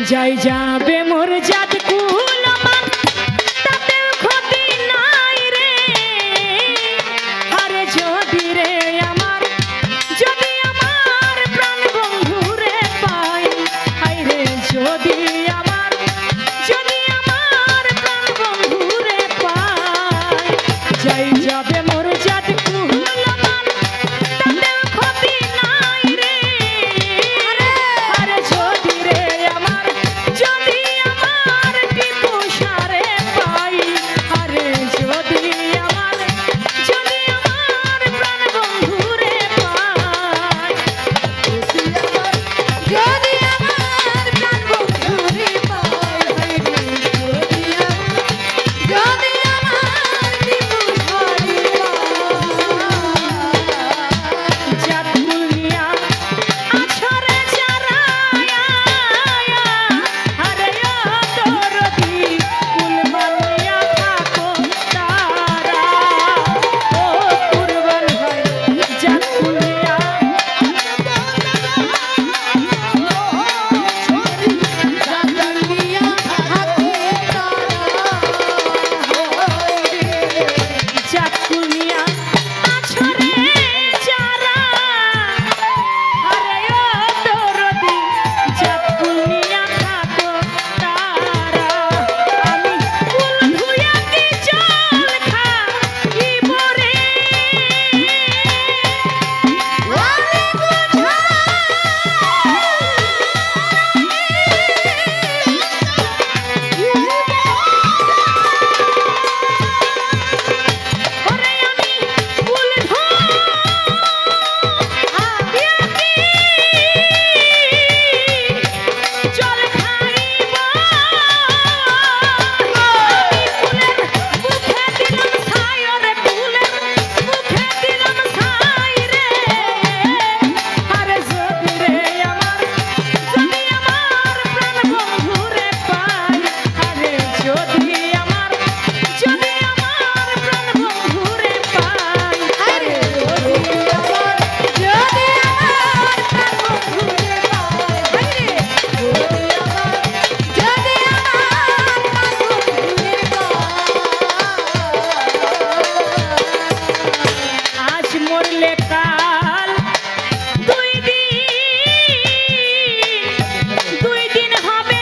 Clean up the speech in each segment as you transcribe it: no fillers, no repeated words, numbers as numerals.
যাই যাবে মোর জাত কুলমান তাতে ক্ষতি নাই রে আরে যদি রে আমার যদি আমার প্রাণ বন্ধু রে পাই হাই রে যদি আমার প্রাণ বন্ধু রে পাই যাই যাবে মোর জাত কুলমান তাতে ক্ষতি নাই রে আরে যদি রে আমার টিপু সারে পাই আরে যদি আমার প্রাণ বন্ধু রে পাই যদি আমার প্রাণ বন্ধু রে পাই যদি আমার টিপু সারে জাত কুলিয়া আছরে চারায়া আরে দরদি কুলমালিয়া থাকো তারা ও কুরবান ভাই জাত কুলিয়া জাগালিয়া হাতে জাত কুলিয়া আছরে চারা আরে দরদি জাত কুলিয়া থাকো তারা আমি কুল ধুয়া কি জল খাইব রে ওরে আমি কুল ধুয়া কি জল খাইব আমি কুলের মুখে দিলাম ছাই রে কুলের মুখে দিলাম ছাই রে আরে যদি রে আমার প্রাণ বন্ধু রে পাই আরে যদি আমার প্রাণ বন্ধু রে পাই আরে যদি আমার প্রাণ বন্ধু রে পাই যদি আমার প্রাণ বন্ধু রে পাই আজ মরলে কাল দুই দিন হবে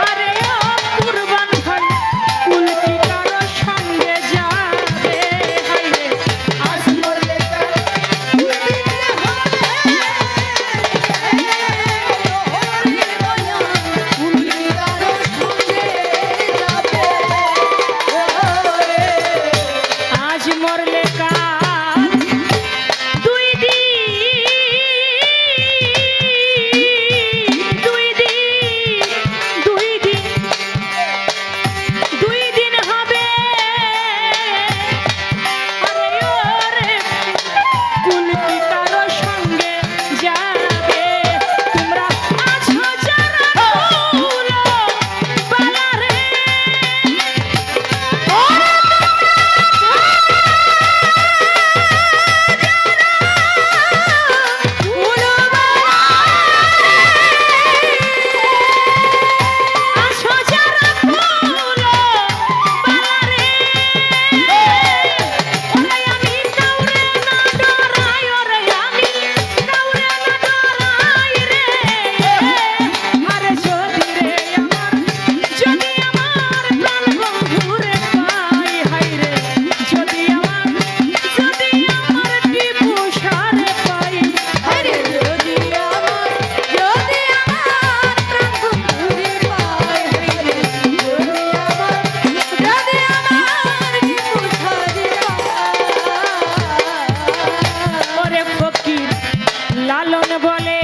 আরে ও কুরবান ভাই কুল কি কারো সঙ্গে যাবে হাই রে আজ মরলে কাল আজ মরলে কাল দুই দিন হবে আরে ওরে কুল কি কারো সঙ্গে যাবে তোমরা আছো যারা কুল বালারে আছো যারা কুল বালারে ওরে আমি কাউরে না ডরাই ওরে আমি কাউরে না ডরাই রে আরে যদি রে আমার প্রাণ বন্ধু রে পাই হাই রে যদি আমার টিপু সারে পাই আরে যদি আমার প্রাণ বন্ধু রে পাই যদি আমার টিপু সারে পাই ওরে ফকির লালন বলে